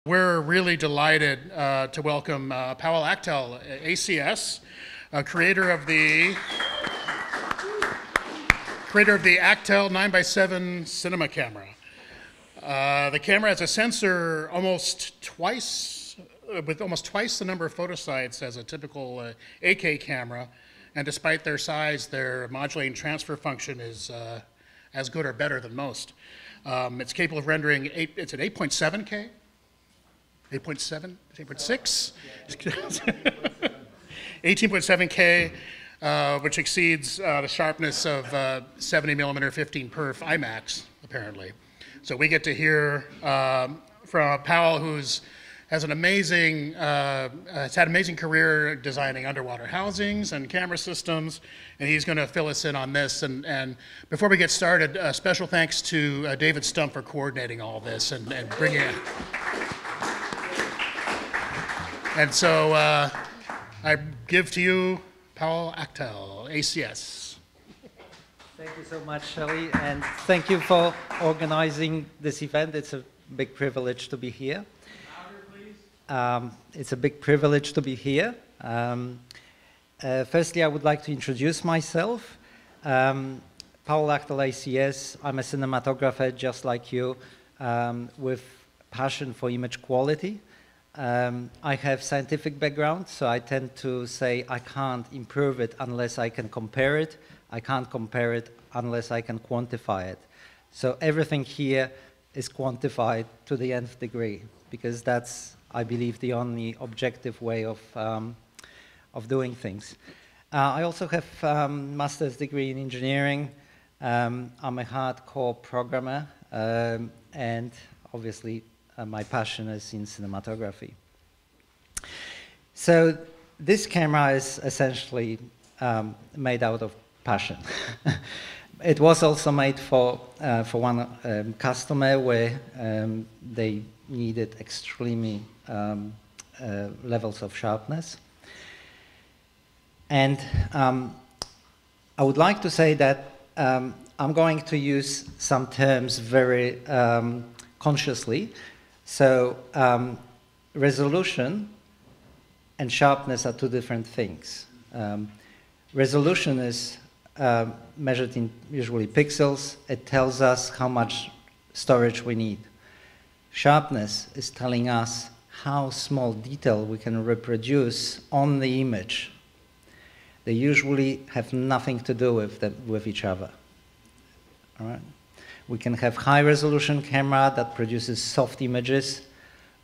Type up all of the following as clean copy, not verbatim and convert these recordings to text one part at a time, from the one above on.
We're really delighted to welcome Pawel Akhtel, ACS, creator of the Akhtel 9x7 cinema camera. The camera has a sensor with almost twice the number of photosites as a typical AK camera, and despite their size, their modulating transfer function is as good or better than most. It's capable of rendering it's an 8.7K. 8.7, 8.6, 18.7K, which exceeds the sharpness of 70mm 15 perf IMAX, apparently. So we get to hear from Pawel, has had an amazing career designing underwater housings and camera systems, and he's going to fill us in on this. And before we get started, special thanks to David Stump for coordinating all this and bringing it. And so I give to you Pawel Akhtel, ACS. Thank you so much, Shelley, and thank you for organizing this event. It's a big privilege to be here. Louder, please. It's a big privilege to be here. Firstly, I would like to introduce myself. Pawel Akhtel, ACS. I'm a cinematographer just like you, with passion for image quality. I have scientific background, so I tend to say I can't improve it unless I can compare it. I can't compare it unless I can quantify it. So everything here is quantified to the nth degree, because that's, I believe, the only objective way of doing things. I also have a master's degree in engineering. I'm a hardcore programmer, and obviously my passion is in cinematography. So this camera is essentially made out of passion. It was also made for one customer where they needed extremely levels of sharpness. And I would like to say that I'm going to use some terms very consciously. So resolution and sharpness are two different things. Resolution is measured in usually pixels. It tells us how much storage we need. Sharpness is telling us how small detail we can reproduce on the image. They usually have nothing to do with each other. All right? We can have high-resolution camera that produces soft images.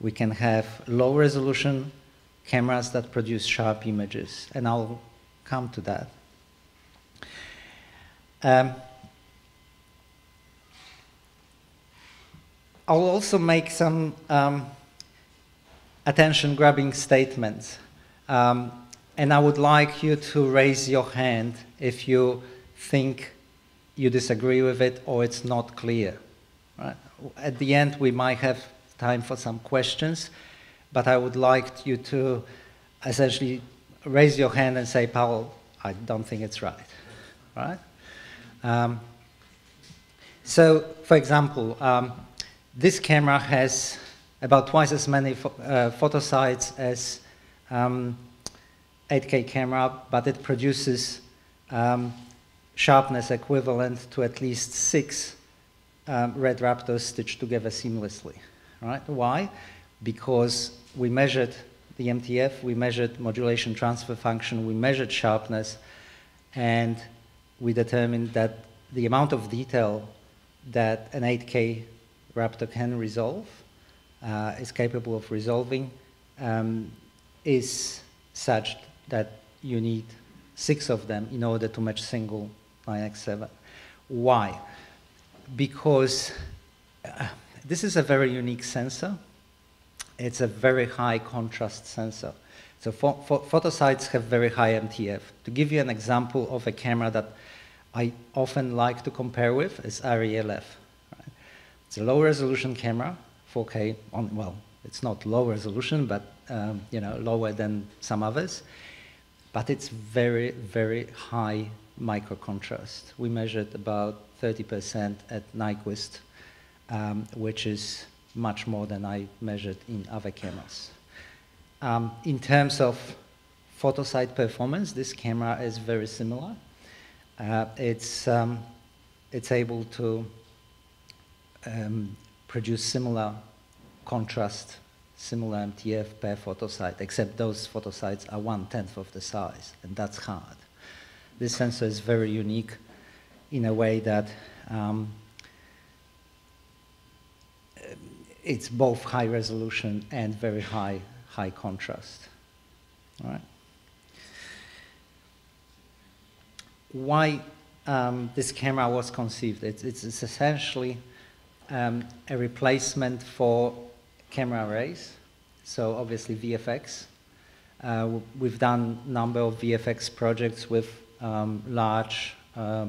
We can have low-resolution cameras that produce sharp images, and I'll come to that. I'll also make some attention-grabbing statements, and I would like you to raise your hand if you think you disagree with it or it's not clear. Right? At the end, we might have time for some questions, but I would like you to essentially raise your hand and say, Pawel, I don't think it's right. Right? So, for example, this camera has about twice as many photosites as 8K camera, but it produces sharpness equivalent to at least 6 red raptors stitched together seamlessly. Right? Why? Because we measured the MTF, we measured modulation transfer function, we measured sharpness, and we determined that the amount of detail that an 8K raptor can resolve, is capable of resolving, is such that you need 6 of them in order to match single 9x7. Why? Because this is a very unique sensor. It's a very high contrast sensor. So photosites have very high MTF. To give you an example of a camera that I often like to compare with is ARRI LF. Right? It's a low resolution camera, 4K, well, it's not low resolution, but you know, lower than some others. But it's very, very high micro contrast. We measured about 30% at Nyquist, which is much more than I measured in other cameras. In terms of photosite performance, this camera is very similar. It's able to produce similar contrast, similar MTF per photosite, except those photosites are 1/10 of the size, and that's hard. This sensor is very unique in a way that it's both high resolution and very high contrast. All right. Why this camera was conceived? It's essentially a replacement for camera arrays. So obviously VFX. We've done a number of VFX projects with large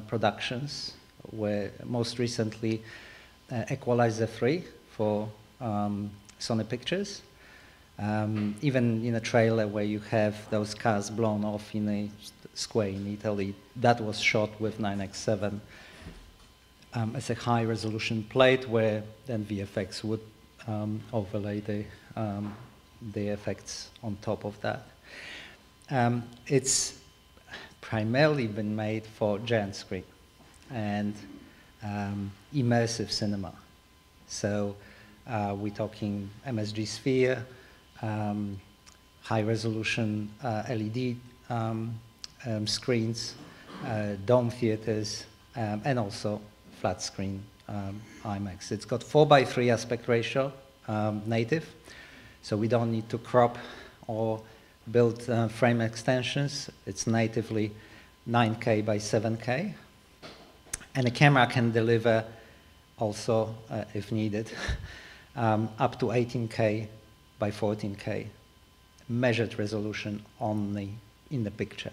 productions, where most recently Equalizer 3 for Sony Pictures. Even in a trailer where you have those cars blown off in a square in Italy, that was shot with 9x7 as a high resolution plate, where then VFX would overlay the effects on top of that. It's primarily been made for giant screen and immersive cinema. So we're talking MSG Sphere, high resolution LED screens, dome theaters, and also flat screen IMAX. It's got 4:3 aspect ratio, native, so we don't need to crop or build frame extensions. It's natively 9K by 7K, and the camera can deliver also, if needed, up to 18K by 14K measured resolution in the picture.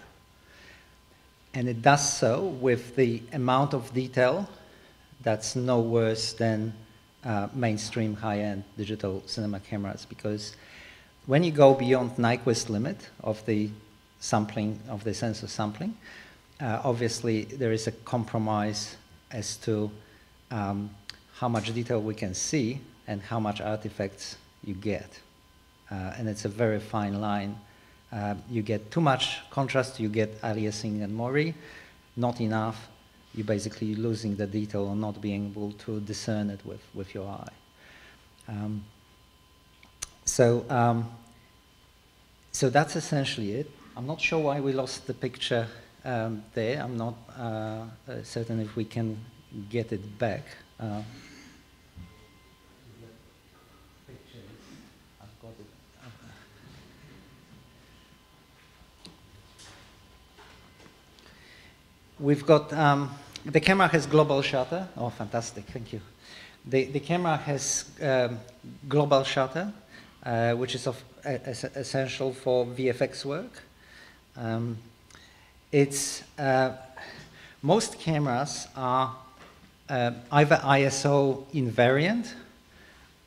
And it does so with the amount of detail that's no worse than mainstream high-end digital cinema cameras, because when you go beyond Nyquist limit of the sampling, of the sensor sampling, obviously there is a compromise as to how much detail we can see and how much artifacts you get. And it's a very fine line. You get too much contrast, you get aliasing and mori. Not enough, you're basically losing the detail or not being able to discern it with your eye. So that's essentially it. I'm not sure why we lost the picture there. I'm not certain if we can get it back. We've got, the camera has global shutter. Oh, fantastic, thank you. The camera has global shutter, which is essential for VFX work. Most cameras are either ISO invariant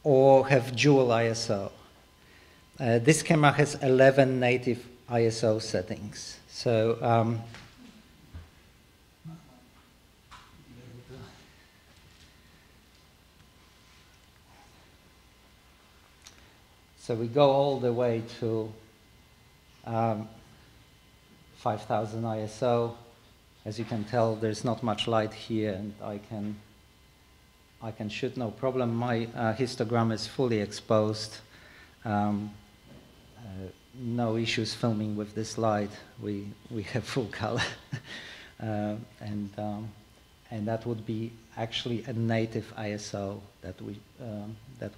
or have dual ISO. This camera has 11 native ISO settings. So, so we go all the way to 5000 ISO. As you can tell, there's not much light here, and I can shoot no problem. My histogram is fully exposed. No issues filming with this light. We have full color, and that would be actually a native ISO that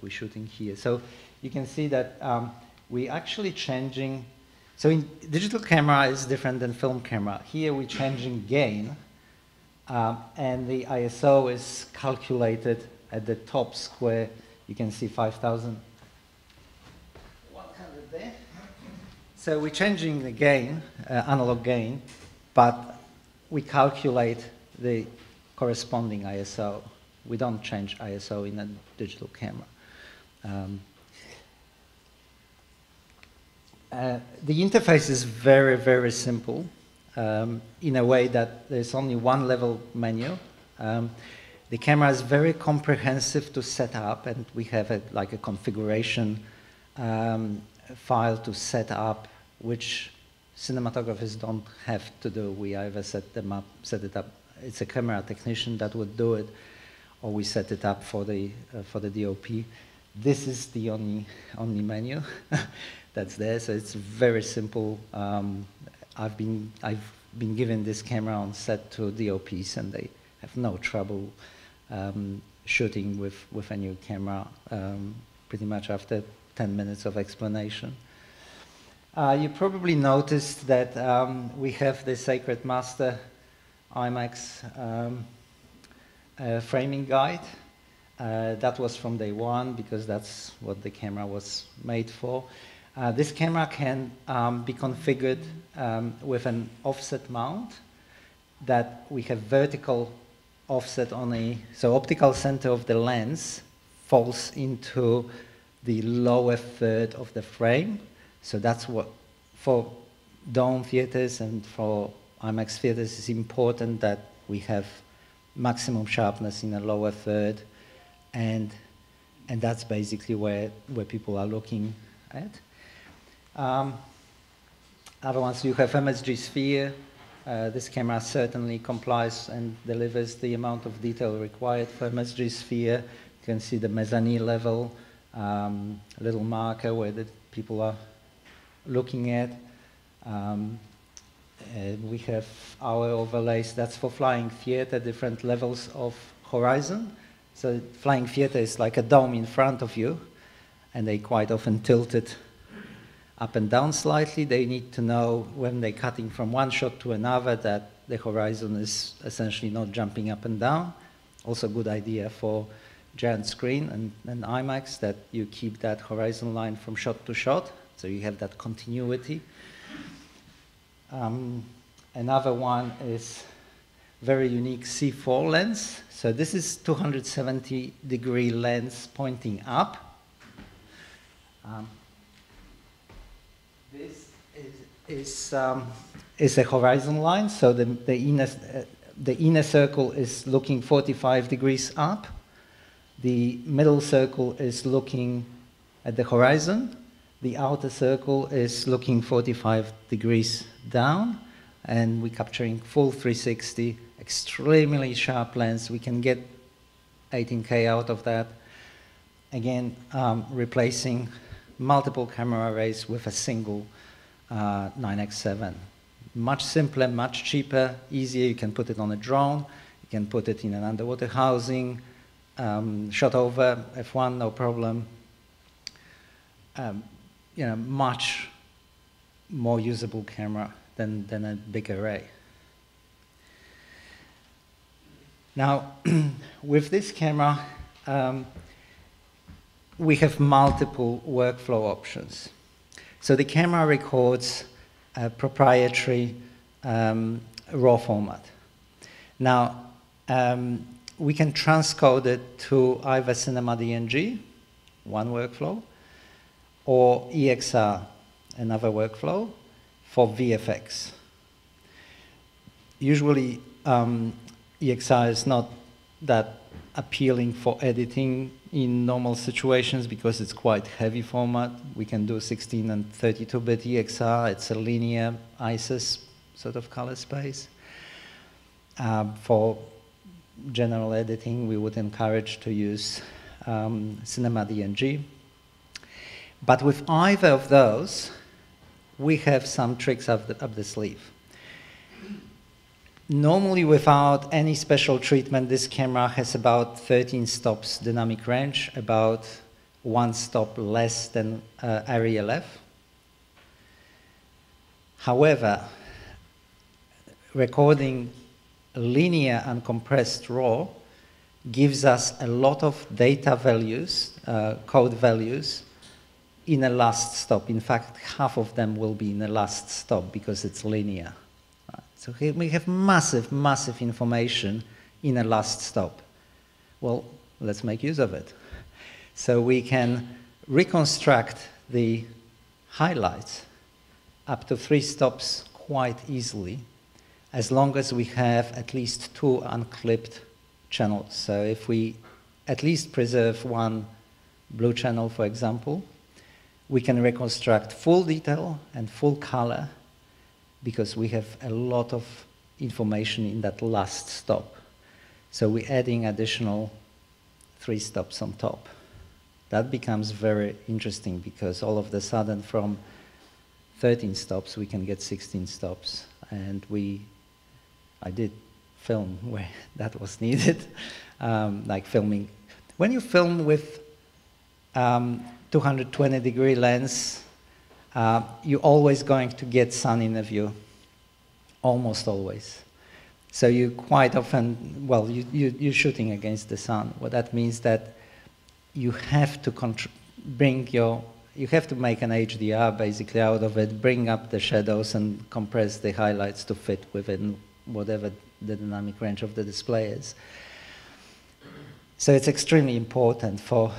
we're shooting here. So you can see that we're actually changing. So in digital camera is different than film camera. Here we're changing gain, and the ISO is calculated at the top square. You can see 5100 there. So we're changing the gain, analog gain, but we calculate the corresponding ISO. We don't change ISO in a digital camera. The interface is very, very simple in a way that there's only one level menu. The camera is very comprehensive to set up, and we have like a configuration file to set up, which cinematographers don't have to do. We either set it up. It's a camera technician that would do it, or we set it up for the DOP. This is the only menu that's there, so it's very simple. I've been given this camera on set to DOPs, and they have no trouble shooting with a new camera pretty much after 10 minutes of explanation. You probably noticed that we have the Sacred Master IMAX framing guide. That was from day one because that's what the camera was made for. This camera can be configured with an offset mount that we have vertical offset on so optical center of the lens falls into the lower third of the frame. So that's what, for dome theaters and for IMAX theaters, it's important that we have maximum sharpness in the lower third, and that's basically where people are looking at. Other ones, you have MSG sphere. This camera certainly complies and delivers the amount of detail required for MSG sphere. You can see the mezzanine level, a little marker where the people are looking at. We have our overlays. That's for flying theater, different levels of horizon. So flying theater is like a dome in front of you, and they quite often tilt it up and down slightly. They need to know when they're cutting from one shot to another that the horizon is essentially not jumping up and down. Also a good idea for giant screen and IMAX that you keep that horizon line from shot to shot, so you have that continuity. Another one is very unique C4 lens. So this is 270-degree lens pointing up. This is a horizon line, so the inner circle is looking 45 degrees up. The middle circle is looking at the horizon. The outer circle is looking 45 degrees down, and we're capturing full 360, extremely sharp lens. We can get 18K out of that. Again, replacing multiple camera arrays with a single 9x7. Much simpler, much cheaper, easier. You can put it on a drone. You can put it in an underwater housing, shot over F1, no problem. You know, much more usable camera than a big array. Now, with this camera, we have multiple workflow options. So the camera records a proprietary RAW format. Now, we can transcode it to either Cinema DNG, one workflow, or EXR, another workflow, for VFX. Usually, EXR is not that appealing for editing in normal situations because it's quite heavy format. We can do 16 and 32-bit EXR. It's a linear ISIS sort of color space. For general editing, we would encourage to use Cinema DNG. But with either of those, we have some tricks up the sleeve. Normally, without any special treatment, this camera has about 13 stops dynamic range, about 1 stop less than Arri LF. However, recording linear and compressed RAW gives us a lot of data values, code values, in a last stop. In fact, half of them will be in a last stop because it's linear. So here we have massive, massive information in a last stop. Well, let's make use of it. So we can reconstruct the highlights up to 3 stops quite easily, as long as we have at least 2 unclipped channels. So if we at least preserve one blue channel, for example, we can reconstruct full detail and full color because we have a lot of information in that last stop. So we're adding additional 3 stops on top. That becomes very interesting because all of a sudden from 13 stops we can get 16 stops. And I did film where that was needed, like filming. When you film with 220-degree lens, you're always going to get sun in the view, almost always. So you quite often, well, you're shooting against the sun. What that means that you have to you have to make an HDR basically out of it, bring up the shadows and compress the highlights to fit within whatever the dynamic range of the display is. So it's extremely important for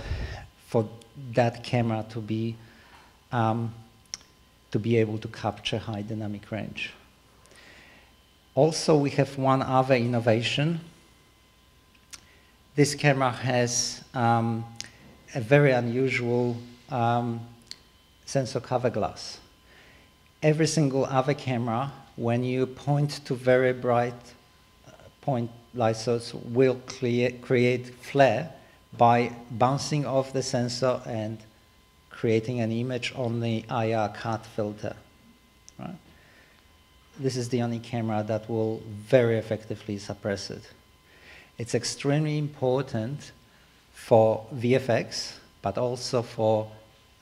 that camera to be able to capture high dynamic range. Also, we have one other innovation. This camera has a very unusual sensor cover glass. Every single other camera, when you point to very bright point light source, will create flare by bouncing off the sensor and creating an image on the IR cut filter. Right? This is the only camera that will very effectively suppress it. It's extremely important for VFX, but also for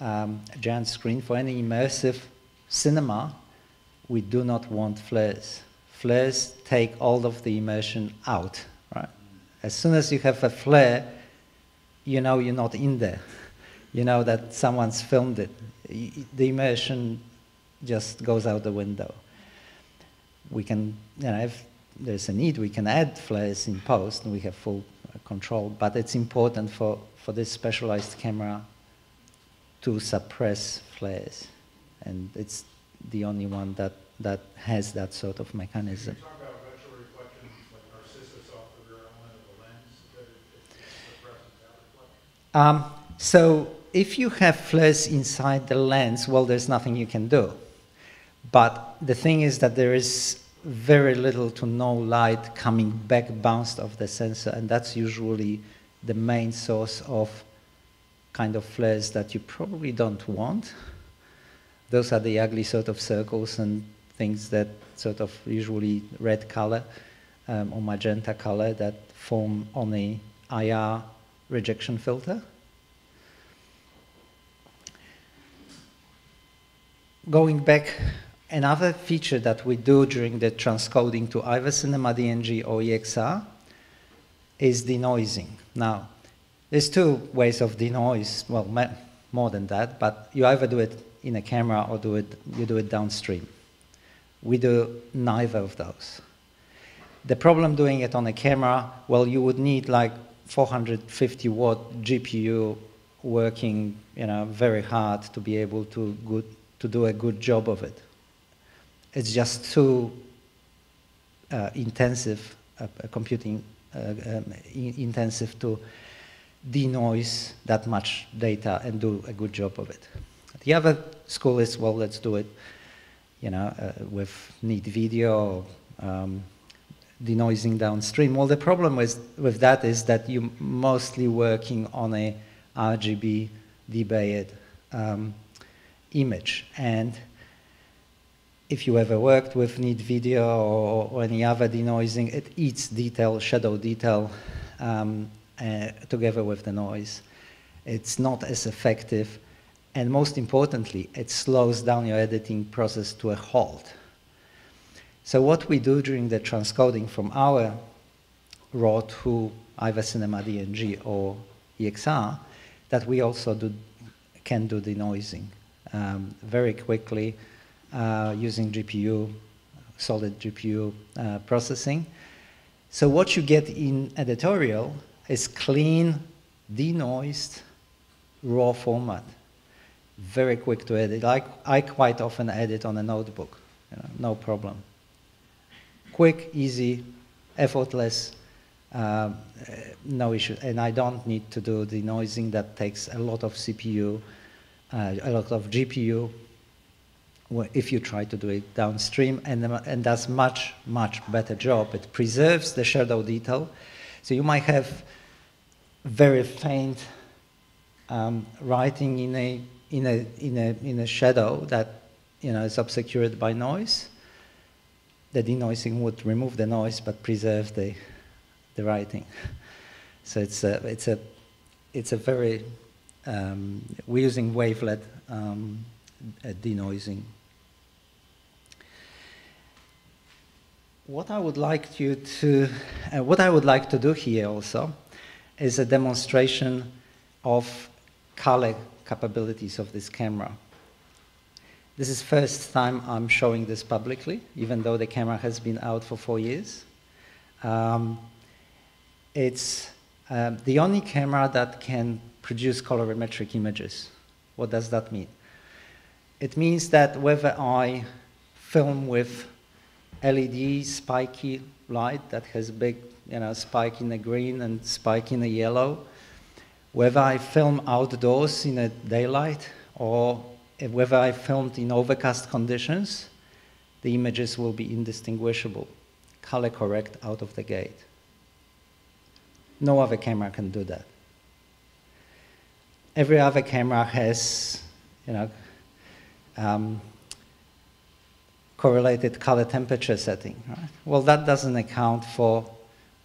a giant screen. For any immersive cinema, we do not want flares. Flares take all of the immersion out. Right? As soon as you have a flare, you know you're not in there. You know that someone's filmed it. The immersion just goes out the window. We can, if there's a need, we can add flares in post and we have full control, but it's important for this specialized camera to suppress flares. And it's the only one that has that sort of mechanism. Can you talk about vector reflections, like Narcissus off the rear element of the lens, that it suppresses that reflection? So if you have flares inside the lens, well, there's nothing you can do. But the thing is that there is very little to no light coming back bounced off the sensor, and that's usually the main source of kind of flares that you probably don't want. Those are the ugly sort of circles and things that sort of usually red color or magenta color that form on a IR rejection filter. Going back, another feature that we do during the transcoding to either Cinema DNG or EXR is denoising. Now, there's 2 ways of denoise, well, more than that, but you either do it in a camera or you do it downstream. We do neither of those. The problem doing it on a camera, well, you would need like 450-watt GPU working, very hard to be able to do a good job of it. It's just too intensive, computing intensive to denoise that much data and do a good job of it. The other school is, well, let's do it, with neat video, denoising downstream. Well, the problem with that is that you're mostly working on a RGB debayed image, and if you ever worked with neat video or any other denoising, it eats detail, shadow detail, together with the noise. It's not as effective, and most importantly, it slows down your editing process to a halt. So what we do during the transcoding from our RAW to either Cinema DNG or EXR, that we also can do denoising very quickly using GPU, solid GPU processing. So what you get in editorial is clean, denoised, raw format. Very quick to edit. I quite often edit on a notebook, no problem. Quick, easy, effortless, no issue. And I don't need to do denoising that takes a lot of CPU, a lot of GPU, if you try to do it downstream, and does much, much better job. It preserves the shadow detail. So you might have very faint writing in a shadow that is obscured by noise. The denoising would remove the noise but preserve the writing. So it's a very we're using wavelet denoising. What I would like to do here also is a demonstration of color capabilities of this camera. This is first time I'm showing this publicly, even though the camera has been out for 4 years. It's the only camera that can produce colorimetric images. What does that mean? It means that whether I film with LED spiky light that has big spike in the green and spike in the yellow, whether I film outdoors in a daylight or whether I filmed in overcast conditions, the images will be indistinguishable, color correct out of the gate. No other camera can do that. Every other camera has, correlated color temperature setting. Right? Well, that doesn't account for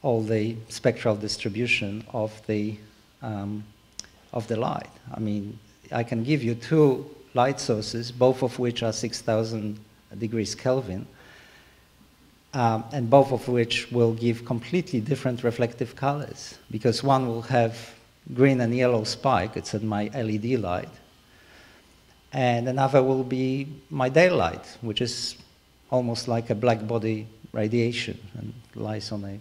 all the spectral distribution of the light. I mean, I can give you two light sources, both of which are 6,000 degrees Kelvin, and both of which will give completely different reflective colors, because one will have green and yellow spike, it's in my LED light, and another will be my daylight, which is almost like a black body radiation and lies on a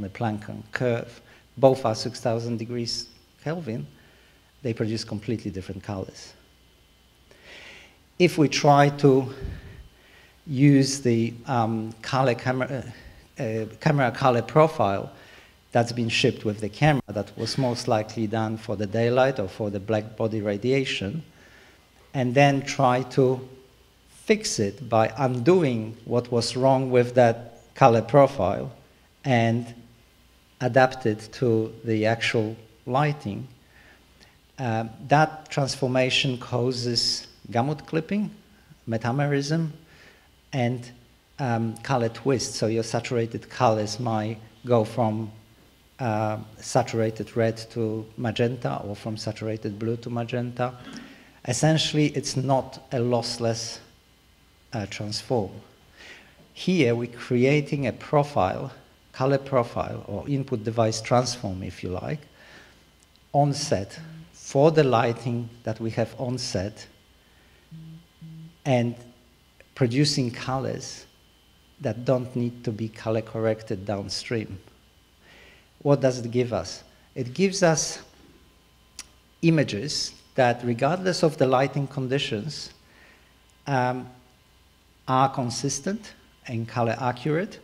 Plancke curve. Both are 6,000 degrees Kelvin. They produce completely different colors. If we try to use the camera color profile that's been shipped with the camera, that was most likely done for the daylight or for the black body radiation, and then try to fix it by undoing what was wrong with that color profile and adapt it to the actual lighting, that transformation causes gamut clipping, metamerism, and color twist. So your saturated colors might go from saturated red to magenta or from saturated blue to magenta. Essentially, it's not a lossless transform. Here, we're creating a profile, color profile, or input device transform, if you like, on set for the lighting that we have on set, and producing colors that don't need to be color corrected downstream. What does it give us? It gives us images that, regardless of the lighting conditions, are consistent and color accurate,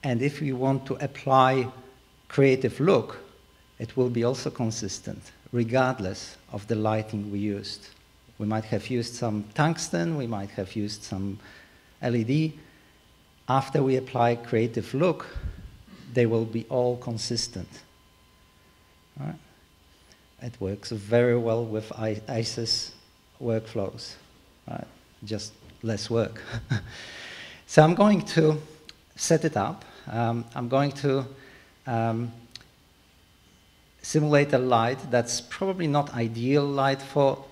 and if we want to apply creative look, it will be also consistent, regardless of the lighting we used. We might have used some tungsten, we might have used some LED. After we apply creative look, they will be all consistent. All right? It works very well with ISIS workflows, right? Just less work. So I'm going to set it up. I'm going to simulate a light that's probably not ideal light for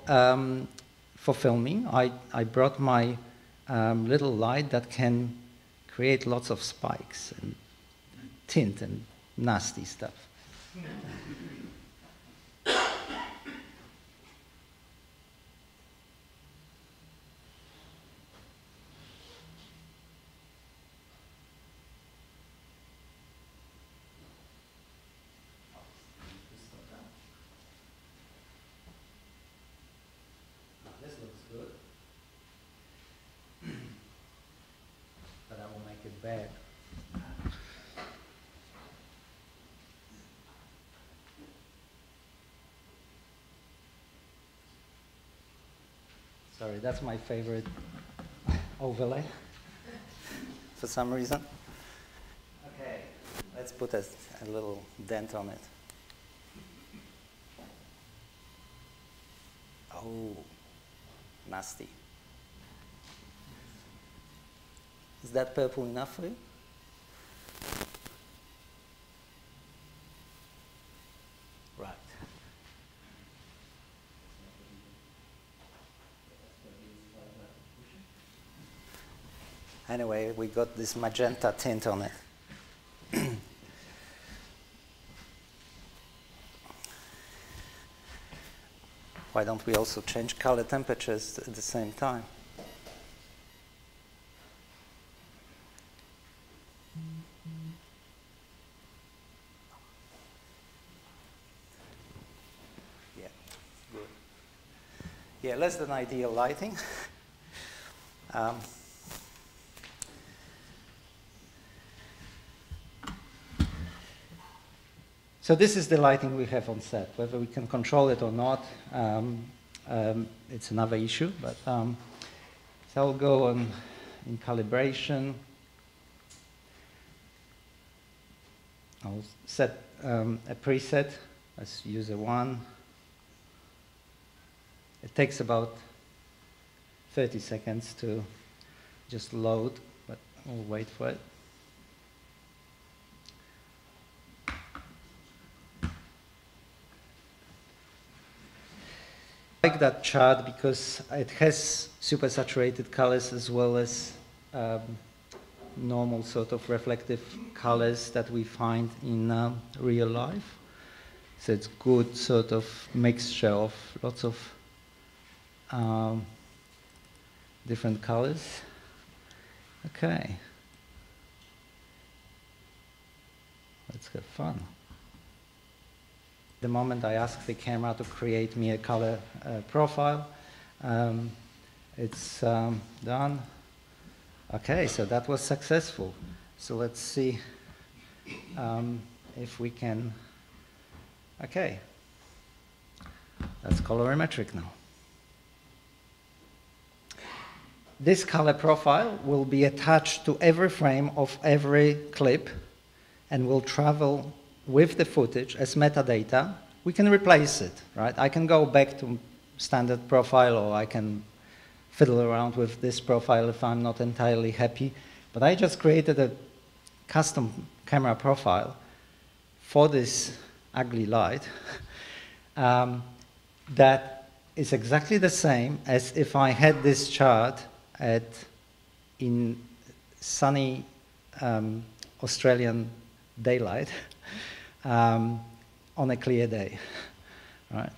filming. I brought my little light that can create lots of spikes and tint and nasty stuff. This looks good, but I will make it bad. Sorry, that's my favorite overlay for some reason. Okay, let's put a little dent on it. Oh, nasty. Is that purple enough for you? Right. Anyway, we got this magenta tint on it. Why don't we also change color temperatures at the same time? Yeah, good. Yeah, less than ideal lighting. So this is the lighting we have on set. Whether we can control it or not, it's another issue. But so I'll go on in calibration. I'll set a preset as user 1. It takes about 30 seconds to just load, but we'll wait for it. I like that chart because it has supersaturated colors as well as normal sort of reflective colors that we find in real life. So it's good sort of mixture of lots of different colors. Okay. Let's have fun. The moment I ask the camera to create me a color profile, it's done. Okay, so that was successful. So let's see if we can. Okay, that's colorimetric now. This color profile will be attached to every frame of every clip and will travel with the footage as metadata. We can replace it, right? I can go back to standard profile, or I can fiddle around with this profile if I'm not entirely happy. But I just created a custom camera profile for this ugly light that is exactly the same as if I had this chart in sunny Australian daylight on a clear day, right?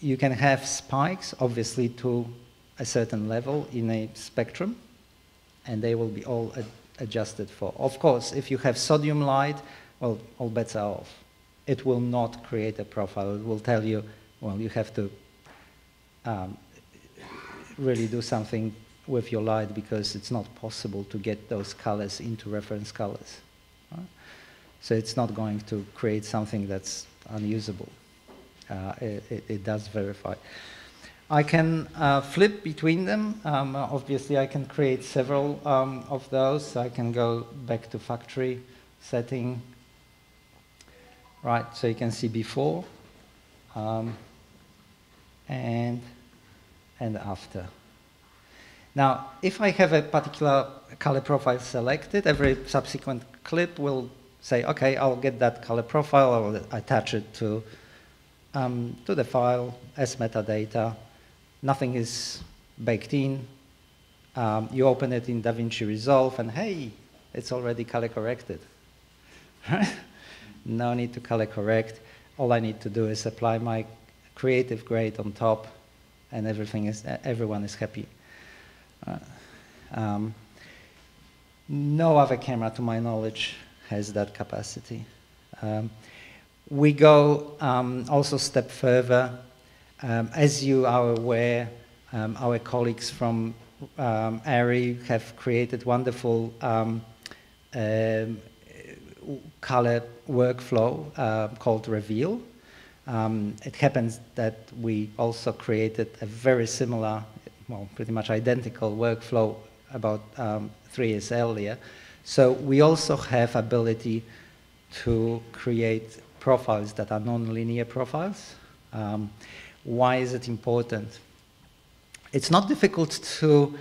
You can have spikes, obviously, to a certain level in a spectrum, and they will be all adjusted for. Of course, if you have sodium light, well, all bets are off. It will not create a profile. It will tell you, well, you have to really do something with your light because it's not possible to get those colors into reference colors. Right? So it's not going to create something that's unusable. It does verify. I can flip between them. Obviously, I can create several of those. I can go back to factory setting. Right, so you can see before and after. Now, if I have a particular color profile selected, every subsequent clip will say, okay, I'll get that color profile, I will attach it to the file as metadata. Nothing is baked in. You open it in DaVinci Resolve, and hey, it's already color corrected. No need to color correct. All I need to do is apply my creative grade on top, and everyone is happy. No other camera, to my knowledge, has that capacity. We go also a step further. As you are aware, our colleagues from ARRI have created wonderful color workflow called Reveal. It happens that we also created a very similar, well, pretty much identical workflow about 3 years earlier. So we also have ability to create profiles that are non-linear profiles. Why is it important? It's not difficult to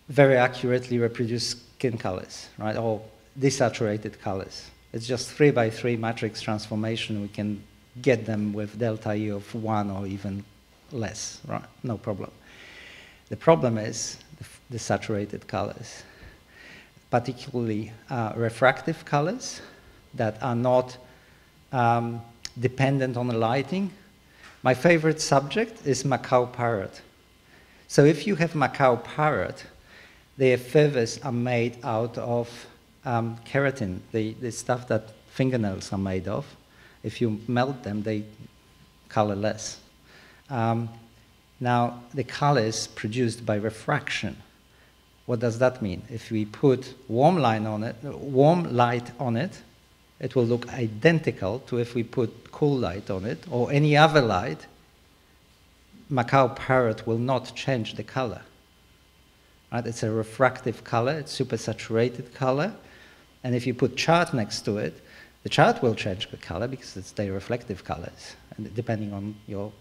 very accurately reproduce skin colors, right, or desaturated colors. It's just 3 by 3 matrix transformation. We can get them with delta E of 1 or even less, right? No problem. The problem is the saturated colors, particularly refractive colors that are not dependent on the lighting. My favorite subject is Macau parrot. So if you have Macau parrot, their feathers are made out of keratin, the stuff that fingernails are made of. If you melt them, they color less. Now, the color is produced by refraction. What does that mean? If we put warm light on it, it will look identical to if we put cool light on it or any other light. Macau parrot will not change the color. Right? It's a refractive color, it's supersaturated color, and if you put chart next to it, the chart will change the color because it's their reflective colors, and depending on your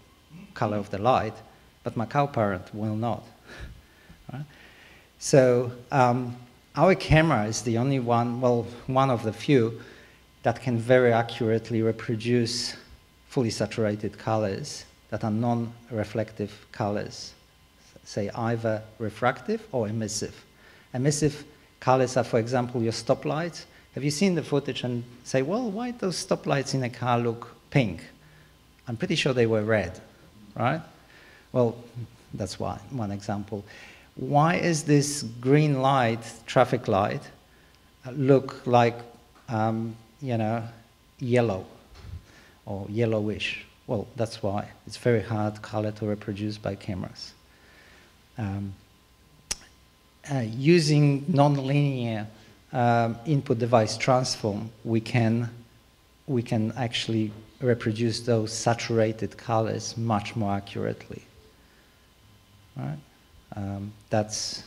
color of the light, but Macau parrot will not. Right? So our camera is the only one, well, one of the few, that can very accurately reproduce fully saturated colors that are non-reflective colors, say either refractive or emissive. Emissive colors are, for example, your stoplights. Have you seen the footage and say, well, why those stoplights in a car look pink? I'm pretty sure they were red, right? Well, that's one example. Why is this green light, traffic light, look like, yellow or yellowish? Well, that's why. It's very hard color to reproduce by cameras. Using nonlinear input device transform, we can actually reproduce those saturated colors much more accurately. Right? That's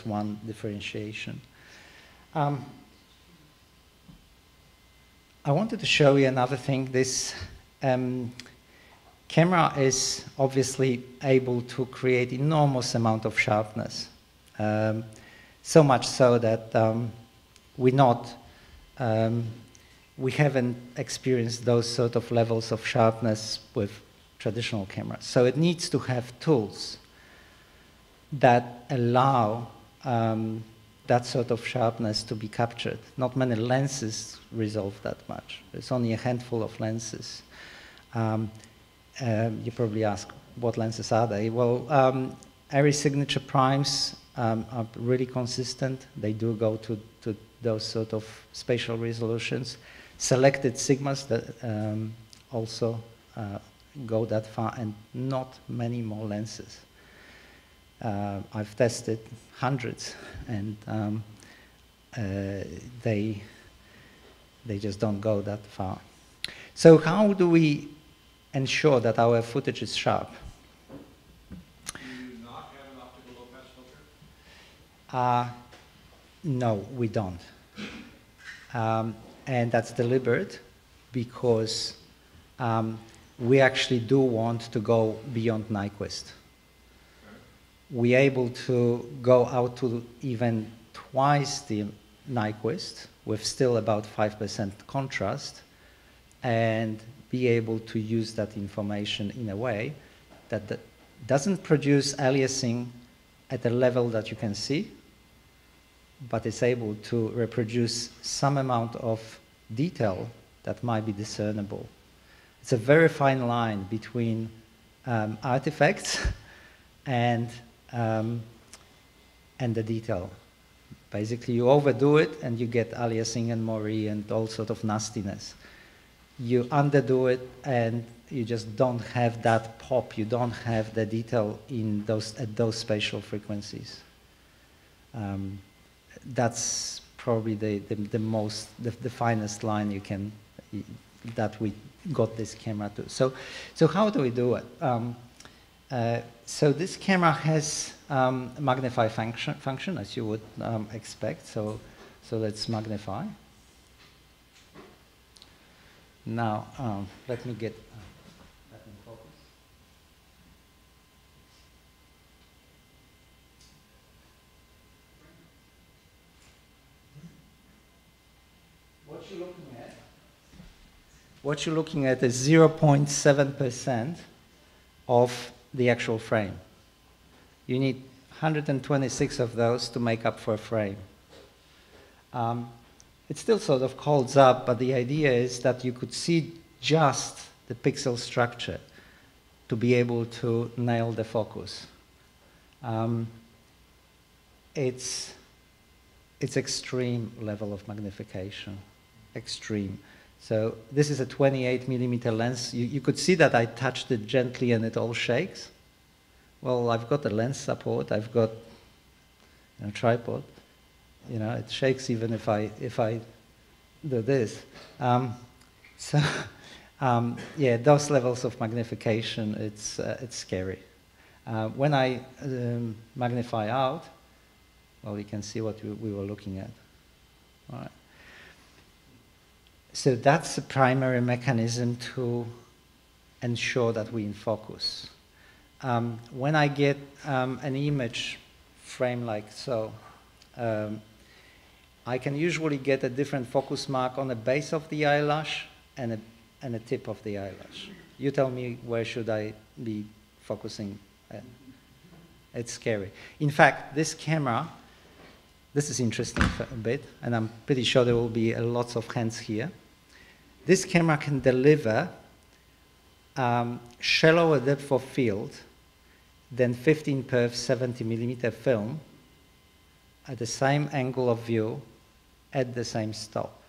one differentiation. I wanted to show you another thing. This camera is obviously able to create enormous amount of sharpness. So much so that we haven't experienced those sort of levels of sharpness with traditional cameras. So it needs to have tools that allow that sort of sharpness to be captured. Not many lenses resolve that much. There's only a handful of lenses. You probably ask, what lenses are they? Well, Airy signature primes are really consistent. They do go to those sort of spatial resolutions. Selected sigmas that also go that far, and not many more lenses. I've tested hundreds, and they just don't go that far. So how do we ensure that our footage is sharp? Do you not have an optical low pass filter? No, we don't. And that's deliberate because we actually do want to go beyond Nyquist. We're able to go out to even twice the Nyquist with still about 5% contrast and be able to use that information in a way that doesn't produce aliasing at a level that you can see, but is able to reproduce some amount of detail that might be discernible. It's a very fine line between artifacts and the detail. Basically, you overdo it and you get aliasing and Mori and all sort of nastiness. You underdo it and you just don't have that pop. You don't have the detail in at those spatial frequencies. That's probably the finest line you that we got this camera to. So how do we do it? So this camera has magnify function, as you would expect. So let's magnify. Now let me focus. What you're looking at is 0.7% of the actual frame. You need 126 of those to make up for a frame. It still sort of holds up, but the idea is that you could see just the pixel structure to be able to nail the focus. It's extreme level of magnification, extreme. So this is a 28 millimeter lens. You could see that I touched it gently and it all shakes. Well, I've got the lens support. I've got a tripod. You know, it shakes even if I do this. Yeah, those levels of magnification, it's scary. When I magnify out, well, you can see what we were looking at. All right. So that's the primary mechanism to ensure that we're in focus. When I get an image frame like so, I can usually get a different focus mark on the base of the eyelash and a tip of the eyelash. You tell me where should I be focusing at. It's scary. In fact, this camera, this is interesting a bit, and I'm pretty sure there will be lots of hands here. This camera can deliver shallower depth of field than 15 perf 70 millimeter film at the same angle of view at the same stop.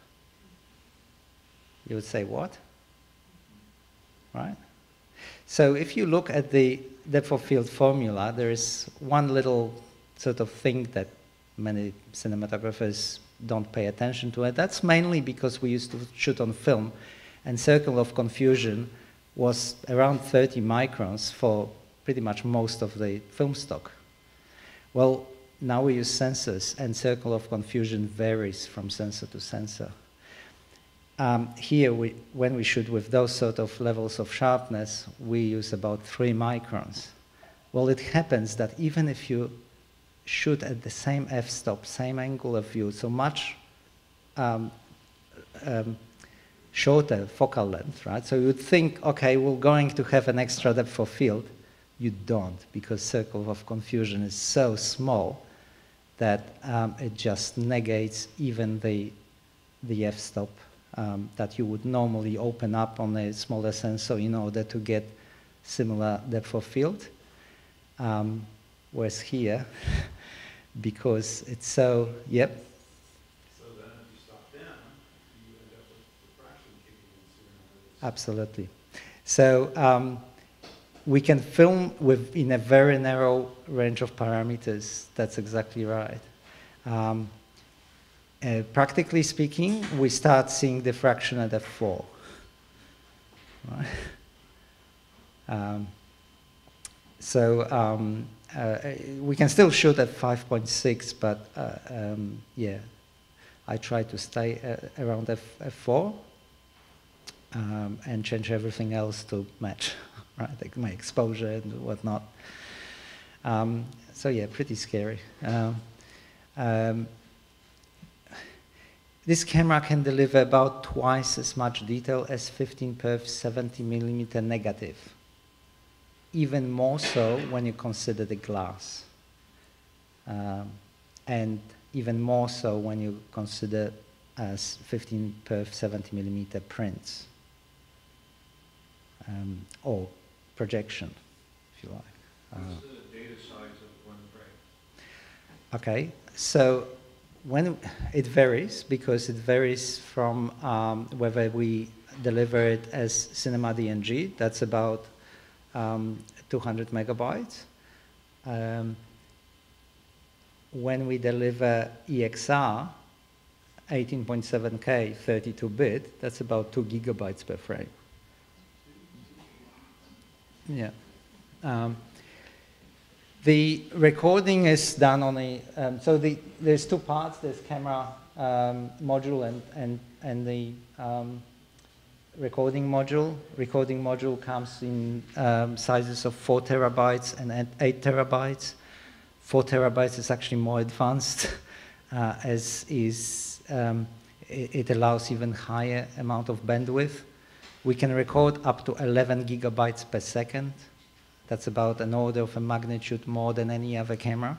You would say, what? Right? So if you look at the depth of field formula, there is one little sort of thing that many cinematographers don't pay attention to it. That's mainly because we used to shoot on film, and circle of confusion was around 30 microns for pretty much most of the film stock. Well, now we use sensors, and circle of confusion varies from sensor to sensor. Here, when we shoot with those sort of levels of sharpness, we use about 3 microns. Well, it happens that even if you shoot at the same f-stop, same angle of view, so much shorter focal length, right? So you would think, okay, we're going to have an extra depth of field. You don't, because circle of confusion is so small that it just negates even the f-stop that you would normally open up on a smaller sensor in order to get similar depth of field. Whereas here, because it's so, yep. So then if you stop down, you end up with diffraction kicking in sooner. Absolutely. So we can film in a very narrow range of parameters. That's exactly right. Practically speaking, we start seeing diffraction at f4. Right? We can still shoot at 5.6, but yeah, I try to stay around f4 and change everything else to match, right? Like my exposure and whatnot. So yeah, pretty scary. This camera can deliver about twice as much detail as 15 perf 70 millimeter negative. Even more so when you consider the glass. And even more so when you consider as 15 perf 70 millimeter prints. Or projection, if you like. What's the data size of one frame? Okay, so when it varies, because it varies from whether we deliver it as Cinema DNG, that's about 200 megabytes. When we deliver EXR, 18.7K 32-bit, that's about 2 gigabytes per frame. Yeah. The recording is done on a, there's two parts, there's camera module and the recording module. Recording module comes in sizes of 4 terabytes and 8 terabytes. 4 terabytes is actually more advanced, as is, it allows even higher amount of bandwidth. We can record up to 11 gigabytes per second. That's about an order of a magnitude more than any other camera.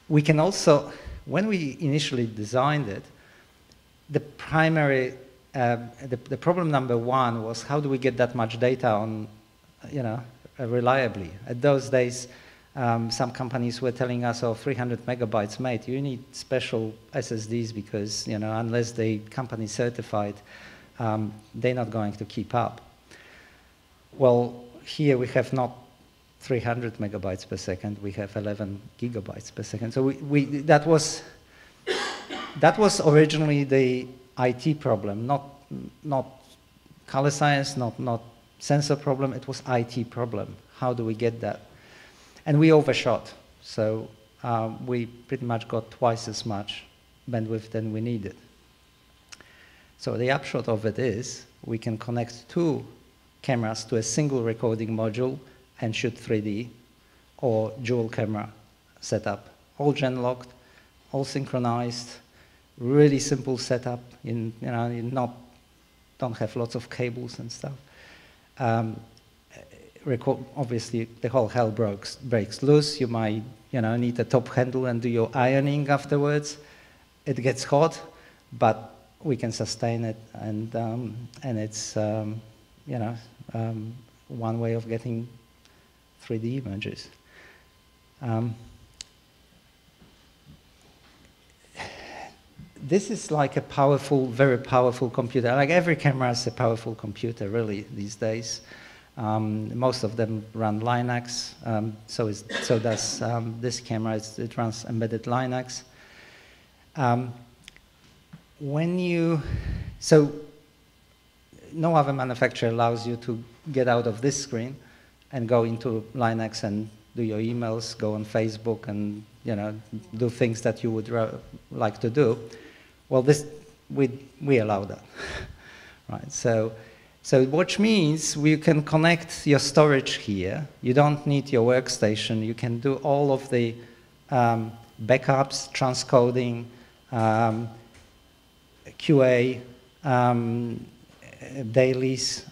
We can also, when we initially designed it, the primary, the problem number one was how do we get that much data on, reliably. At those days, some companies were telling us, oh, 300 megabytes, mate, you need special SSDs because, unless the company certified, they're not going to keep up. Well, here we have not 300 megabytes per second, we have 11 gigabytes per second. So that was originally the IT problem, not color science, not sensor problem, it was IT problem. How do we get that? And we overshot, so we pretty much got twice as much bandwidth than we needed. So the upshot of it is we can connect 2 cameras to a single recording module and shoot 3D or dual camera setup. All gen-locked, all synchronized, really simple setup. You don't have lots of cables and stuff. Obviously, the whole hell breaks loose. You might, need a top handle and do your ironing afterwards. It gets hot, but we can sustain it, and it's, one way of getting 3D images. This is like a powerful, very powerful computer. Like every camera is a powerful computer, really, these days. Most of them run Linux, so does this camera. It runs embedded Linux. No other manufacturer allows you to get out of this screen and go into Linux and do your emails, go on Facebook, and do things that you would like to do. Well, we allow that, right? So which means we can connect your storage here. You don't need your workstation. You can do all of the backups, transcoding, QA, dailies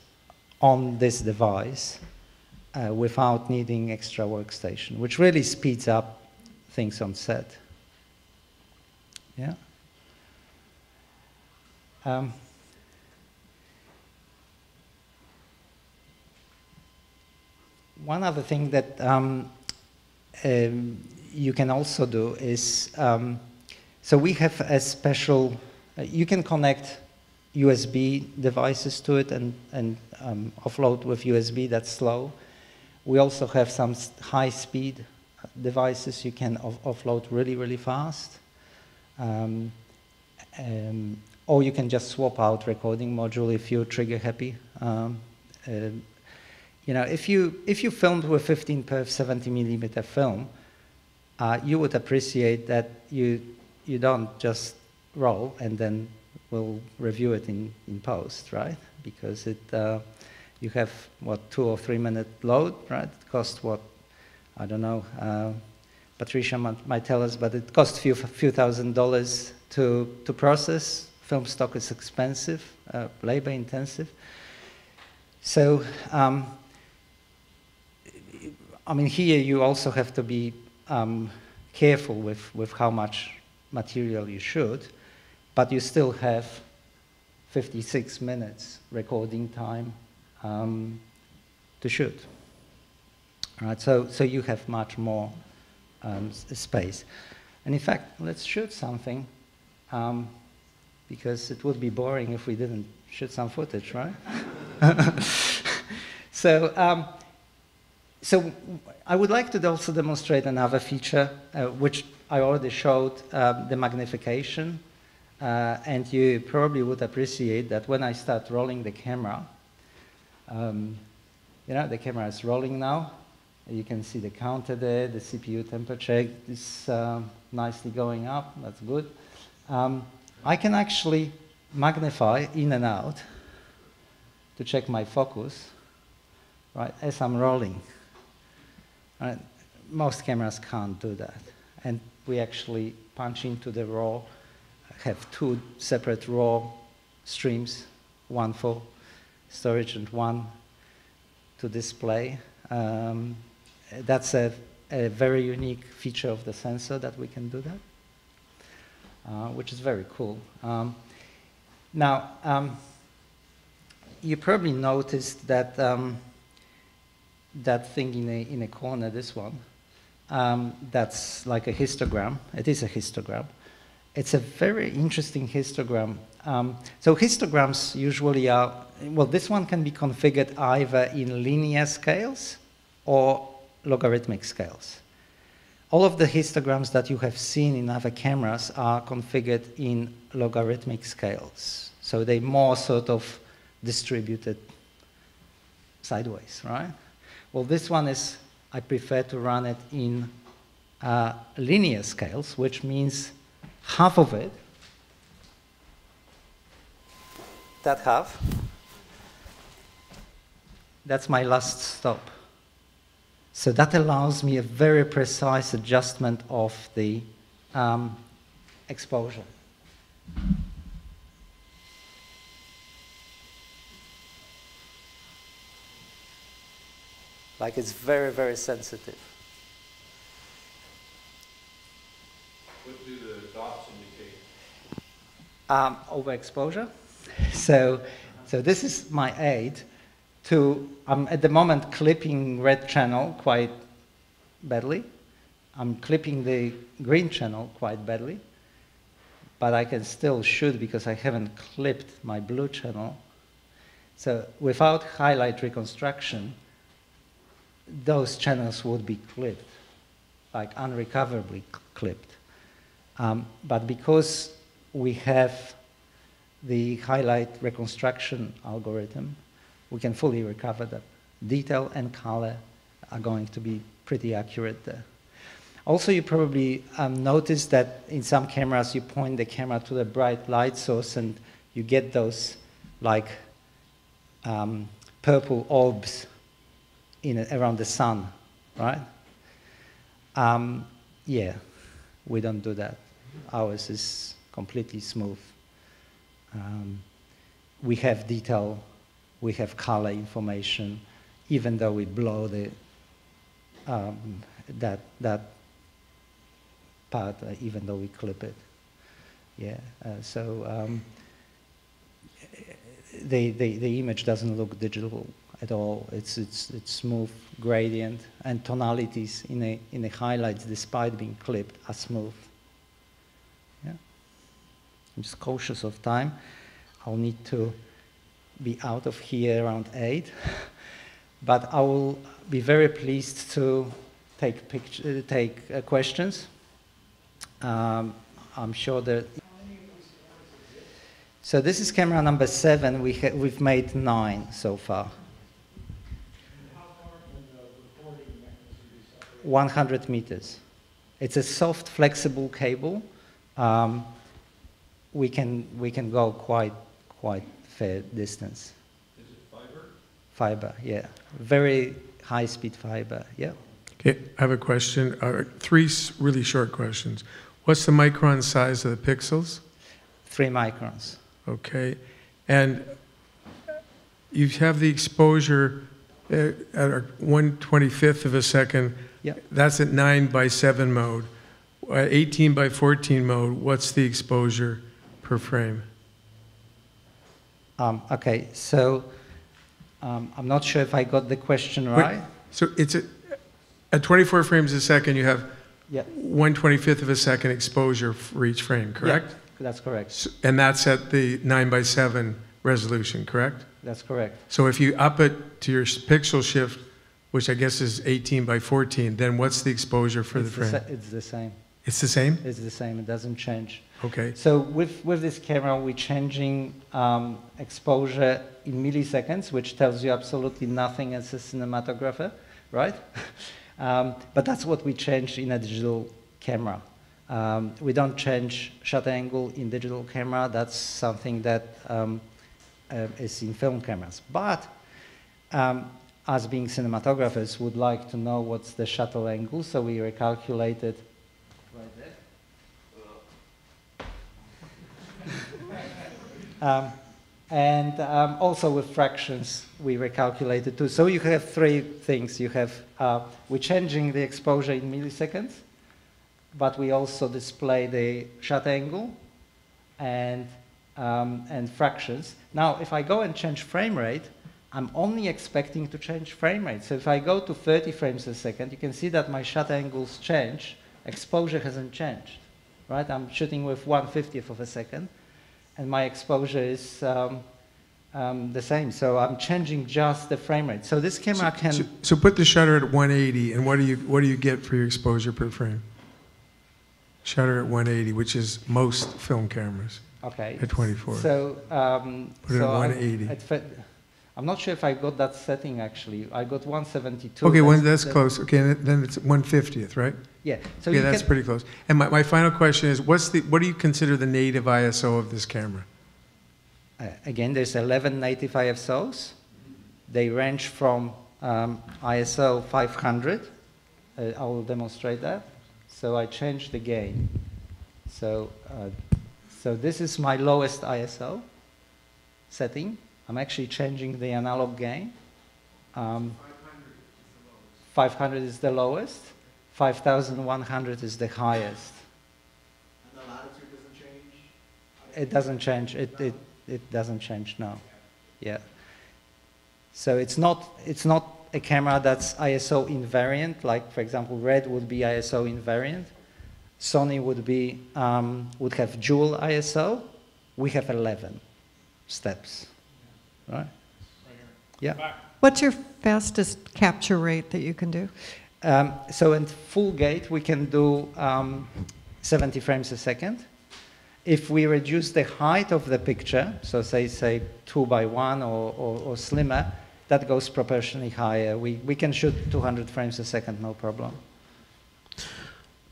on this device without needing extra workstation, which really speeds up things on set. Yeah. One other thing that you can also do is, so we have a special, you can connect USB devices to it and offload with USB, that's slow. We also have some high-speed devices you can offload really, really fast. Or you can just swap out recording module if you're trigger happy. If you filmed with 15 per 70 millimeter film, you would appreciate that you don't just roll and then we'll review it in post, right? Because you have, 2 or 3 minute load, right? It costs I don't know, Patricia might tell us, but it costs few $1,000s to process. Film stock is expensive, labor intensive. So, here you also have to be careful with how much material you shoot, but you still have 56 minutes recording time to shoot. All right, so you have much more space. And in fact, let's shoot something, because it would be boring if we didn't shoot some footage, right? So I would like to also demonstrate another feature, which I already showed the magnification, and you probably would appreciate that when I start rolling the camera, you know, the camera is rolling now. You can see the counter there, the CPU temperature is nicely going up, that's good. I can actually magnify in and out to check my focus, right, as I'm rolling. Right? Most cameras can't do that. And we actually punch into the RAW, have two separate RAW streams, one for storage and one to display. That's a very unique feature of the sensor that we can do that, which is very cool. Now, you probably noticed that that thing in a corner, this one, that's like a histogram. It is a histogram. It's a very interesting histogram. So histograms usually are, well, this one can be configured either in linear scales or logarithmic scales. All of the histograms that you have seen in other cameras are configured in logarithmic scales. So they're more sort of distributed sideways, right? Well, this one is, I prefer to run it in linear scales, which means half of it, that half, that's my last stop. So that allows me a very precise adjustment of the exposure. Like it's very, very sensitive. What do the dots indicate? Overexposure. So this is my aid to, I'm at the moment clipping red channel quite badly. I'm clipping the green channel quite badly, but I can still shoot because I haven't clipped my blue channel. So without highlight reconstruction, those channels would be clipped, like unrecoverably clipped. But because we have the highlight reconstruction algorithm, we can fully recover that. Detail and color are going to be pretty accurate there. Also, you probably noticed that in some cameras, you point the camera to the bright light source and you get those like purple orbs around the sun, right? Yeah, we don't do that. Ours is completely smooth. We have detail, we have color information, even though we blow the that part, even though we clip it. Yeah, the image doesn't look digital at all. It's smooth gradient, and tonalities in the highlights, despite being clipped, are smooth. Yeah. I'm just cautious of time. I'll need to be out of here around 8, but I will be very pleased to take questions. I'm sure that. So this is camera number 7. We've made 9 so far. 100 meters. It's a soft, flexible cable. We can go quite fair distance. Is it fiber? Fiber, yeah. Very high-speed fiber, yeah. Okay, I have a question. 3 really short questions. What's the micron size of the pixels? 3 microns. Okay, and you have the exposure at 1/25th of a second. Yeah. That's at 9:7 mode. 18:14 mode, what's the exposure per frame? Okay, so I'm not sure if I got the question right. So it's at 24 frames a second, you have Yeah. 1/25th of a second exposure for each frame, correct? Yeah, that's correct. And that's at the 9:7 resolution, correct? That's correct. So if you up it to your pixel shift, which I guess is 18:14, then what's the exposure for the frame? It's the same. It's the same? It's the same, it doesn't change. Okay. So with this camera, we're changing exposure in milliseconds, which tells you absolutely nothing as a cinematographer, right? But that's what we change in a digital camera. We don't change shutter angle in digital camera. That's something that is in film cameras. But us being cinematographers would like to know what's the shutter angle, so we recalculated right there. Also with fractions, we recalculated too. So you have three things. You have, we're changing the exposure in milliseconds, but we also display the shutter angle and fractions. Now, if I go and change frame rate, I'm only expecting to change frame rate. So if I go to 30 frames a second, you can see that my shutter angles change. Exposure hasn't changed, right? I'm shooting with 1/50th of a second, and my exposure is the same. So I'm changing just the frame rate. So this camera can... So put the shutter at 180, and what do you get for your exposure per frame? Shutter at 180, which is most film cameras. Okay. At 24. So, Put it at 180. I'm not sure if I got that setting actually. I got 172. Okay, that's close. Okay, then it's 1/50th, right? Yeah. So yeah, that's pretty close. And my final question is, what do you consider the native ISO of this camera? Again, there's 11 native ISOs. They range from ISO 500. I will demonstrate that. So I changed the gain. So this is my lowest ISO setting. I'm actually changing the analog gain. 500 is the lowest. 5,100 is the highest. And the latitude doesn't change? It doesn't change. It doesn't change, no. Yeah. So it's not a camera that's ISO invariant. Like, for example, Red would be ISO invariant. Sony would be would have dual ISO. We have 11 steps. Right? Yeah. What's your fastest capture rate that you can do? So in full gate, we can do 70 frames a second. If we reduce the height of the picture, so say 2:1 or slimmer, that goes proportionally higher. We can shoot 200 frames a second, no problem.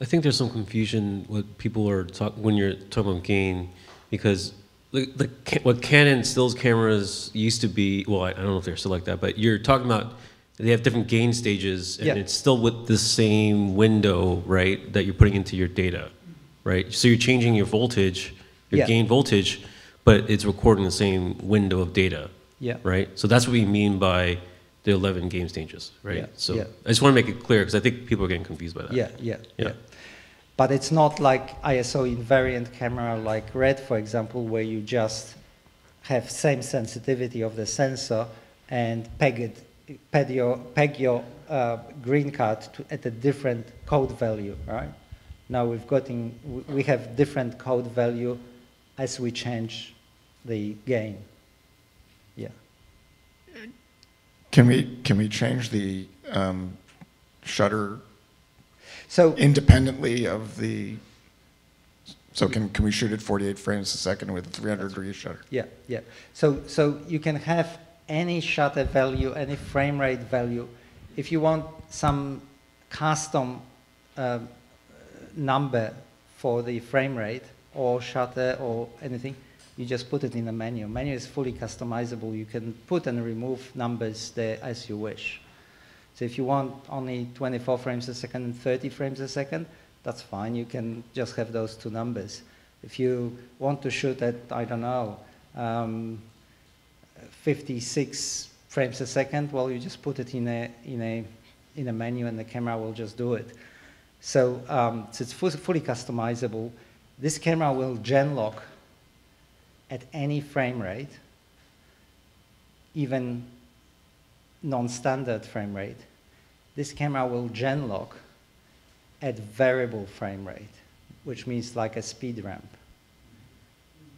I think there's some confusion with people are when you're talking about gain, because what Canon stills cameras used to be, well, I don't know if they're still like that, but you're talking about they have different gain stages, and yeah. It's still with the same window, right, that you're putting into your data, right? So you're changing your voltage, your yeah. gain voltage, but it's recording the same window of data, yeah. right? So that's what we mean by the 11 gain stages, right? Yeah. So yeah. I just want to make it clear, because I think people are getting confused by that. Yeah. But it's not like ISO invariant camera like Red, for example, where you just have same sensitivity of the sensor and peg your green card at a different code value, right? Now we have different code value as we change the gain. Yeah. Can we change the shutter so independently of the? So can we shoot at 48 frames a second with a 300-degree shutter? Yeah. So you can have any shutter value, any frame rate value. If you want some custom number for the frame rate or shutter or anything, you just put it in the menu. Menu is fully customizable. You can put and remove numbers there as you wish. So if you want only 24 frames a second and 30 frames a second, that's fine. You can just have those two numbers. If you want to shoot at, I don't know, 56 frames a second, well, you just put it in a menu and the camera will just do it. So, so it's fully customizable. This camera will gen lock at any frame rate, even non-standard frame rate. This camera will gen lock at variable frame rate, which means like a speed ramp.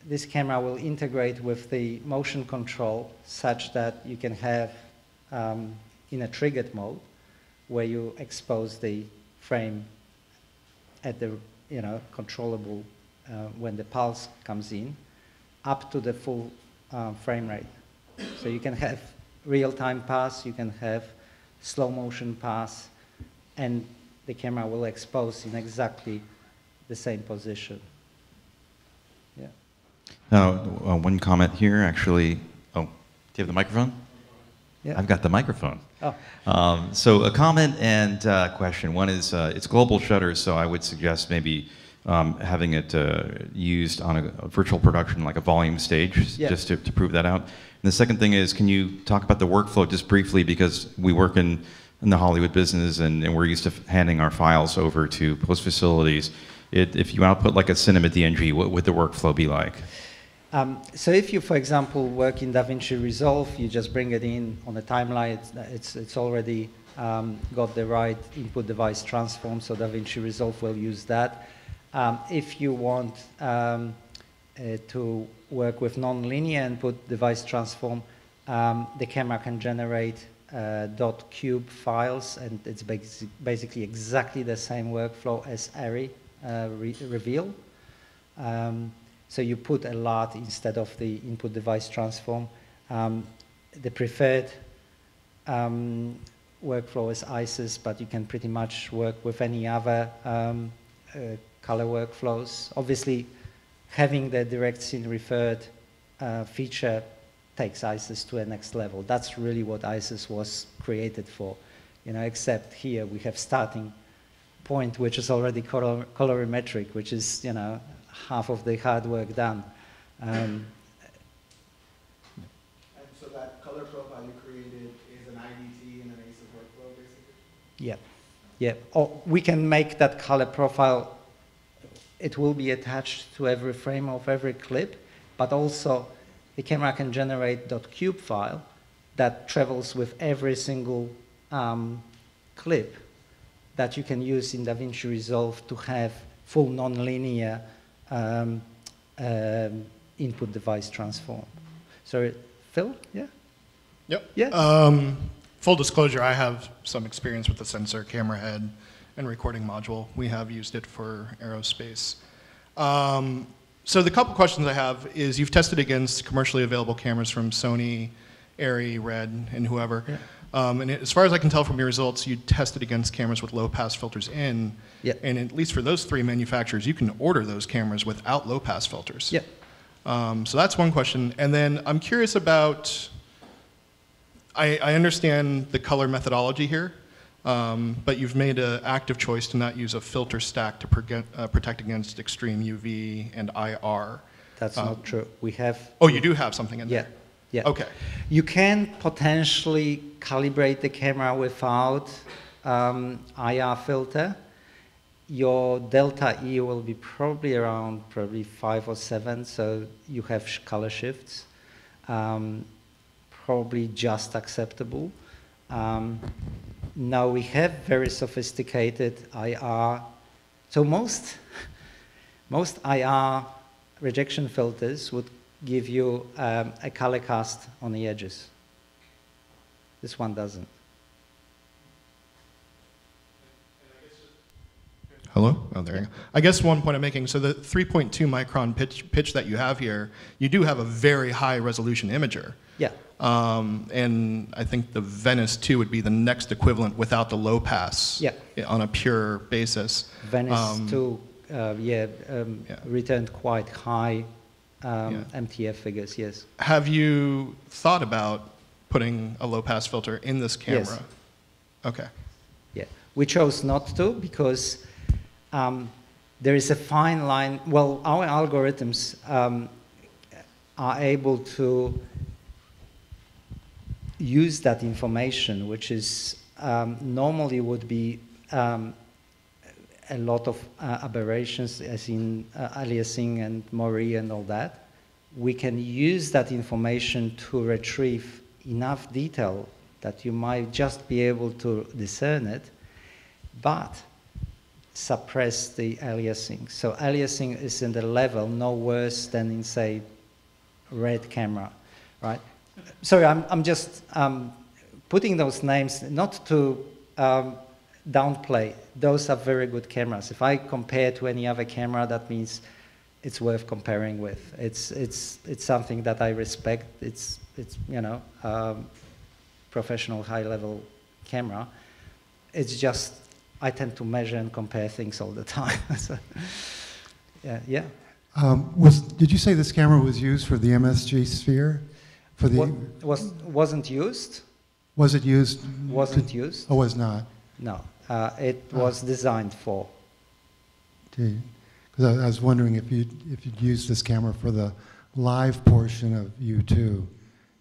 This camera will integrate with the motion control such that you can have in a triggered mode where you expose the frame at the controllable when the pulse comes in, up to the full frame rate. So you can have real-time pass, you can have slow motion pass, and the camera will expose in exactly the same position. Yeah. Now, one comment here, actually. Oh, do you have the microphone? Yeah. I've got the microphone. Oh. So a comment and question. One is, it's global shutter, so I would suggest maybe having it used on a virtual production, like a volume stage, Yeah. just to prove that out. And the second thing is, can you talk about the workflow just briefly, because we work in the Hollywood business and we're used to handing our files over to post facilities. If you output like a cinema DNG, what would the workflow be like? So if you, for example, work in DaVinci Resolve, you just bring it in on a timeline. It's already got the right input device transform, so DaVinci Resolve will use that. If you want to work with nonlinear input device transform, the camera can generate .cube files, and it's basically exactly the same workflow as ARRI reveal. So you put a LUT instead of the input device transform. The preferred workflow is ISIS, but you can pretty much work with any other color workflows. Obviously, having the direct scene referred feature takes ISIS to a next level. That's really what ISIS was created for, except here we have starting point, which is already colorimetric, which is, half of the hard work done. And so that color profile you created is an IDT and an ASIS workflow, basically? Yeah, yeah. Or we can make that color profile, it will be attached to every frame of every clip, but also the camera can generate .cube file that travels with every single clip that you can use in DaVinci Resolve to have full nonlinear input device transform. So, Phil, yeah? Yep. Yeah. Full disclosure, I have some experience with the sensor, camera head, and recording module. We have used it for aerospace. So the couple questions I have is, you've tested against commercially available cameras from Sony, ARRI, RED, and whoever. Yeah. And as far as I can tell from your results, you tested against cameras with low-pass filters in. Yeah. And at least for those three manufacturers, you can order those cameras without low-pass filters. Yeah. So that's one question. And then I'm curious about, I understand the color methodology here, but you've made an active choice to not use a filter stack to protect against extreme UV and IR. That's not true. We have... Oh, you do have something in Yeah. there? Yeah. Okay. You can potentially calibrate the camera without IR filter. Your delta E will be probably around 5 or 7, so you have color shifts. Probably just acceptable. Now we have very sophisticated IR. So most IR rejection filters would give you a color cast on the edges. This one doesn't. Hello? Oh, there you go. I guess one point I'm making, so the 3.2 micron pitch that you have here, you do have a very high resolution imager. Yeah. And I think the Venice 2 would be the next equivalent without the low pass. Yeah. On a pure basis. Venice 2, returned quite high MTF figures, yes. Have you thought about putting a low pass filter in this camera? Yes. Okay. Yeah. We chose not to because there is a fine line. Well, our algorithms are able to use that information, which is normally would be a lot of aberrations, as in aliasing and Mori and all that. We can use that information to retrieve enough detail that you might just be able to discern it, but suppress the aliasing. So aliasing is in the level no worse than in, say, RED camera, right? Sorry, I'm just putting those names not to downplay. Those are very good cameras. If I compare to any other camera, that means it's worth comparing with. It's something that I respect. It's you know, professional high-level camera. It's just I tend to measure and compare things all the time. So, yeah. Did you say this camera was used for the MSG Sphere? For the Wasn't used. Was it used? Wasn't used. Oh, was not. No, it was designed for. Because I was wondering if you'd use this camera for the live portion of U2, you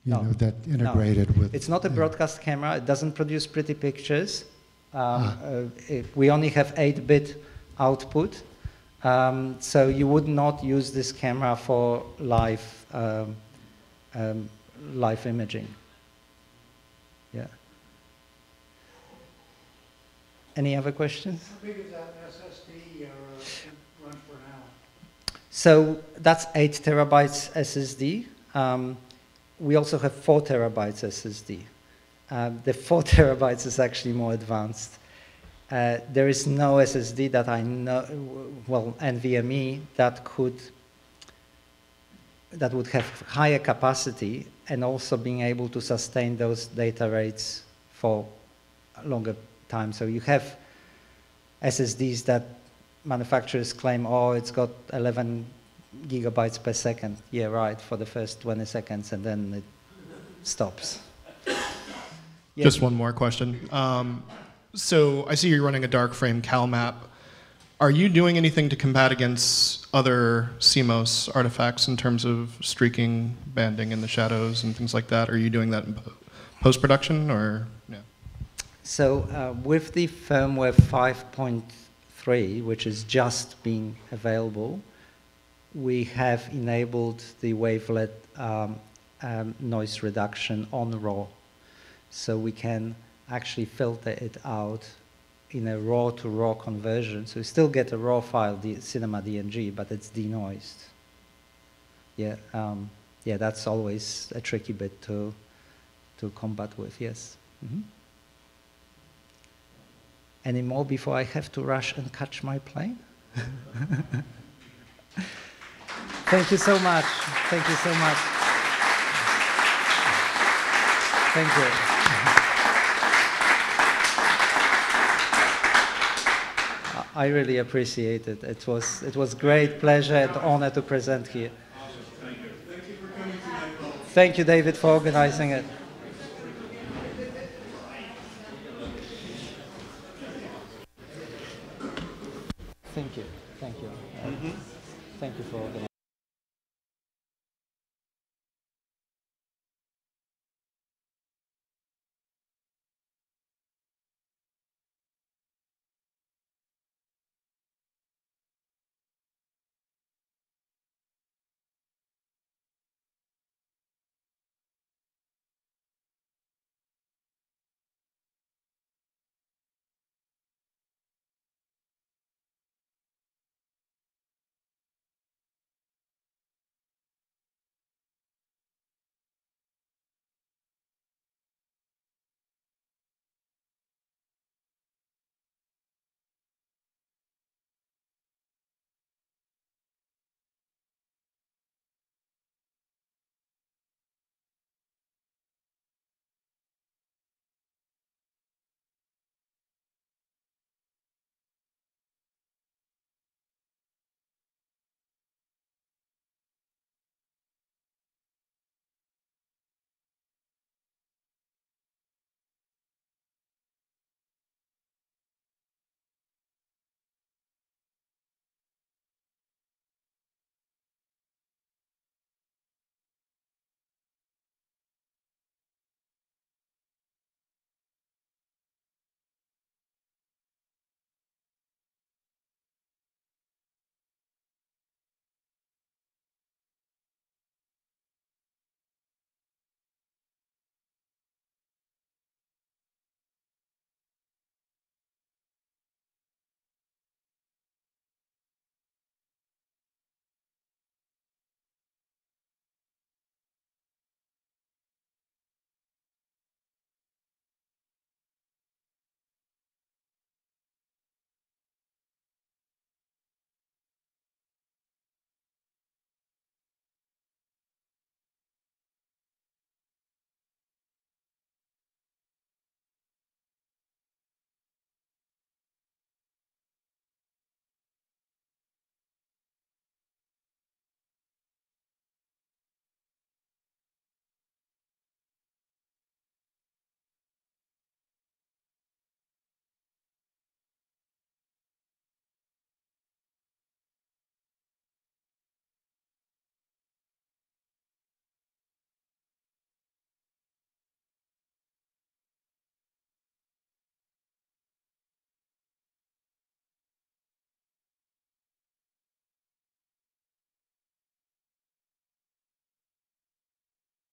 know, that integrated with. It's not a broadcast camera. It doesn't produce pretty pictures. We only have 8-bit output, so you would not use this camera for live live imaging. Yeah. Any other questions? How big is that SSD run for now? So that's 8 terabytes SSD. We also have 4 terabytes SSD. The 4 terabytes is actually more advanced. There is no SSD that I know, well, NVMe, that would have higher capacity and also being able to sustain those data rates for a longer time. So you have SSDs that manufacturers claim, oh, it's got 11 gigabytes per second. Yeah, right, for the first 20 seconds, and then it stops. Yeah. Just one more question. So I see you're running a dark frame CalMap. Are you doing anything to combat against other CMOS artifacts in terms of streaking, banding in the shadows and things like that? Are you doing that in post-production, or no? So with the firmware 5.3, which is just being available, we have enabled the wavelet noise reduction on RAW. So we can actually filter it out in a RAW to RAW conversion. So you still get a RAW file, the Cinema DNG, but it's denoised. Yeah, yeah, that's always a tricky bit to combat with, yes. Mm-hmm. Any more before I have to rush and catch my plane? Thank you so much. Thank you so much. Thank you. I really appreciate it. It was great pleasure and honor to present here. Thank you. Thank you for coming tonight, Paul. Thank you, David, for organizing it. Thank you. Thank you. Thank you for organizing.